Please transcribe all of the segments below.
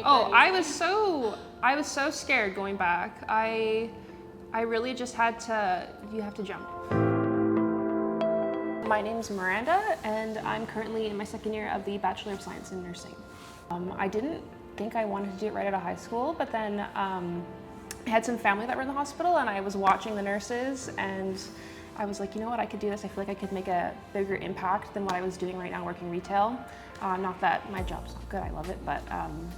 Oh, I was so scared going back. I really just had to, you have to jump. My name's Miranda, and I'm currently in my second year of the Bachelor of Science in Nursing. I didn't think I wanted to do it right out of high school, but then I had some family that were in the hospital, and I was watching the nurses, and I was like, you know what, I could do this. I feel like I could make a bigger impact than what I was doing right now working retail. Not that my job's not good, I love it, but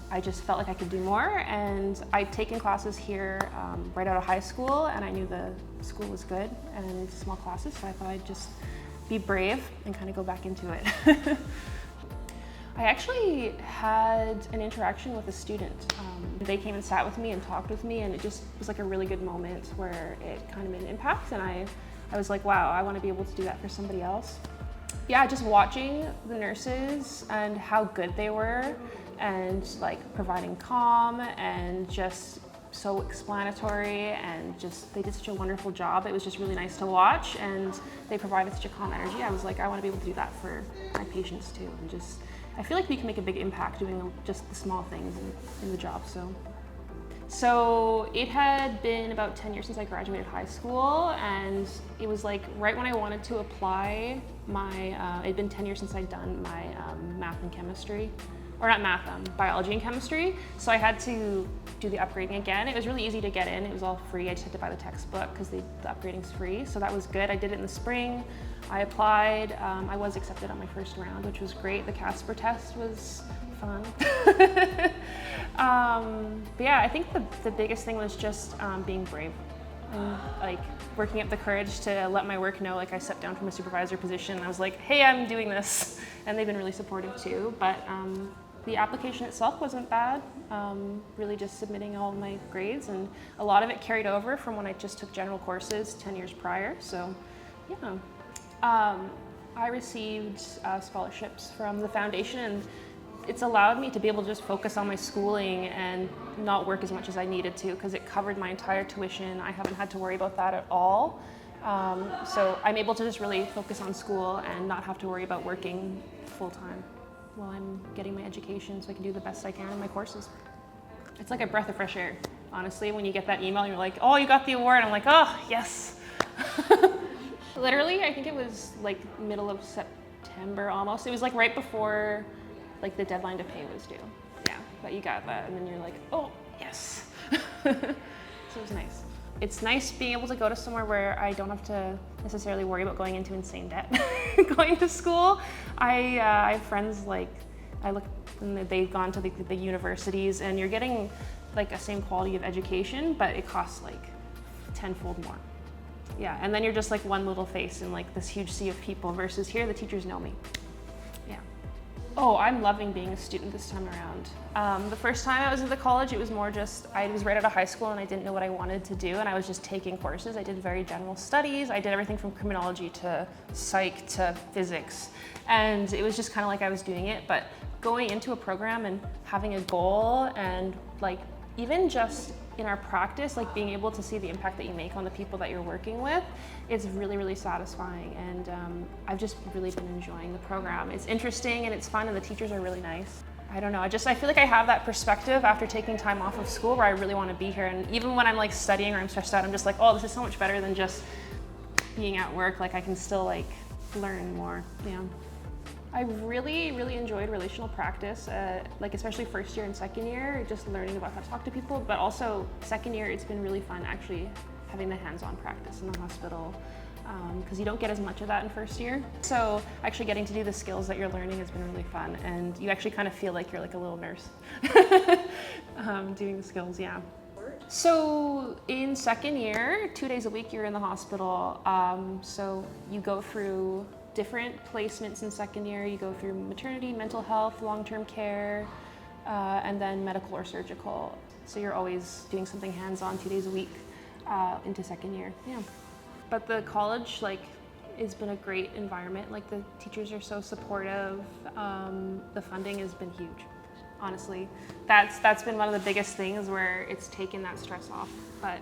I just felt like I could do more. And I'd taken classes here right out of high school, and I knew the school was good and small classes, so I thought I'd just be brave and kind of go back into it. I actually had an interaction with a student. They came and sat with me and talked with me, and it just was like a really good moment where it kind of made an impact, and I was like, wow, I want to be able to do that for somebody else. Yeah, just watching the nurses and how good they were, and like providing calm and just so explanatory, and just they did such a wonderful job. It was just really nice to watch, and they provided such a calm energy. I was like, I want to be able to do that for my patients too, and just I feel like we can make a big impact doing just the small things in the job. So it had been about 10 years since I graduated high school, and it was like right when I wanted to apply it'd been 10 years since I'd done my math and chemistry, or not math, biology and chemistry. So I had to do the upgrading again. It was really easy to get in. It was all free. I just had to buy the textbook because the upgrading's free. So that was good. I did it in the spring. I applied. I was accepted on my first round, which was great. The Casper test was fun. But yeah, I think the biggest thing was just being brave and like working up the courage to let my work know. Like I stepped down from a supervisor position. I was like, hey, I'm doing this. And they've been really supportive too. But the application itself wasn't bad. Really just submitting all of my grades, and a lot of it carried over from when I just took general courses 10 years prior. So yeah. I received scholarships from the foundation, and it's allowed me to be able to just focus on my schooling and not work as much as I needed to, because it covered my entire tuition. I haven't had to worry about that at all. So I'm able to just really focus on school and not have to worry about working full time while I'm getting my education, so I can do the best I can in my courses. It's like a breath of fresh air, honestly, when you get that email and you're like, oh, you got the award. I'm like, oh, yes. Literally, I think it was like middle of September almost. It was like right before like the deadline to pay was due. Yeah, but you got that, and then you're like, oh, yes. So it was nice. It's nice being able to go to somewhere where I don't have to necessarily worry about going into insane debt going to school. I have friends like, they've gone to the universities, and you're getting like a same quality of education, but it costs like tenfold more. Yeah, and then you're just like one little face in like this huge sea of people, versus here the teachers know me. Yeah. Oh, I'm loving being a student this time around. The first time I was at the college, it was more just, I was right out of high school and I didn't know what I wanted to do, and I was just taking courses. I did very general studies. I did everything from criminology to psych to physics, and it was just kind of like I was doing it. But going into a program and having a goal, and like even just in our practice, like being able to see the impact that you make on the people that you're working with, it's really, really satisfying. And I've just really been enjoying the program. It's interesting and it's fun, and the teachers are really nice. I don't know, I feel like I have that perspective after taking time off of school where I really want to be here. And even when I'm like studying or I'm stressed out, I'm just like, oh, this is so much better than just being at work. Like I can still like learn more, yeah. I really, really enjoyed relational practice, like especially first year and second year, just learning about how to talk to people, but also second year, it's been really fun actually having the hands-on practice in the hospital, because you don't get as much of that in first year. So actually getting to do the skills that you're learning has been really fun, and you actually kind of feel like you're like a little nurse doing the skills, yeah. So in second year, 2 days a week you're in the hospital, so you go through different placements in second year. You go through maternity, mental health, long-term care, and then medical or surgical. So you're always doing something hands-on 2 days a week into second year, yeah. But the college, like, has been a great environment. Like the teachers are so supportive. The funding has been huge, honestly. That's been one of the biggest things where it's taken that stress off. But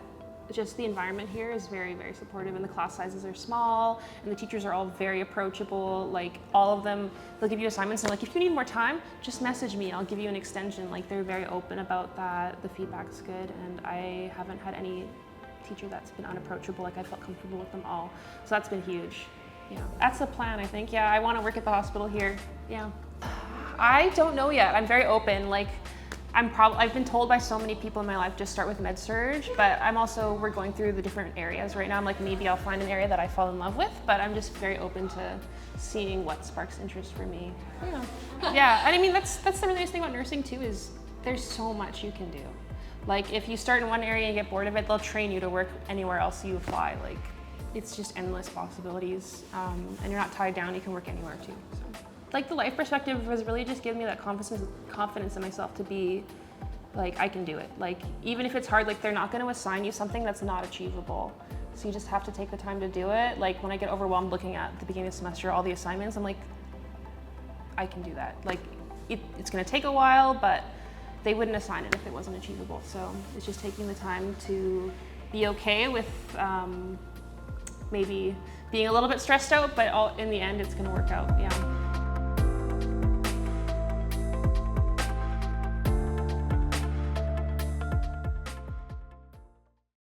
just the environment here is very, very supportive, and the class sizes are small, and the teachers are all very approachable. Like all of them, they'll give you assignments and like, if you need more time, just message me, I'll give you an extension. Like they're very open about that. The feedback's good, and I haven't had any teacher that's been unapproachable. Like I felt comfortable with them all. So that's been huge. Yeah, that's the plan, I think. Yeah, I want to work at the hospital here. Yeah. I don't know yet. I'm very open. Like I've been told by so many people in my life, just start with med surg, but we're going through the different areas right now. I'm like, maybe I'll find an area that I fall in love with, but I'm just very open to seeing what sparks interest for me. Yeah. Yeah, and I mean, that's the really nice thing about nursing too, is there's so much you can do. Like if you start in one area and get bored of it, they'll train you to work anywhere else you apply. Like it's just endless possibilities, and you're not tied down, you can work anywhere too. So. Like the life perspective was really just giving me that confidence in myself to be like, I can do it. Like even if it's hard, like they're not going to assign you something that's not achievable. So you just have to take the time to do it. Like when I get overwhelmed looking at the beginning of the semester, all the assignments, I'm like, I can do that. Like it's going to take a while, but they wouldn't assign it if it wasn't achievable. So it's just taking the time to be okay with maybe being a little bit stressed out, but in the end, it's going to work out. Yeah.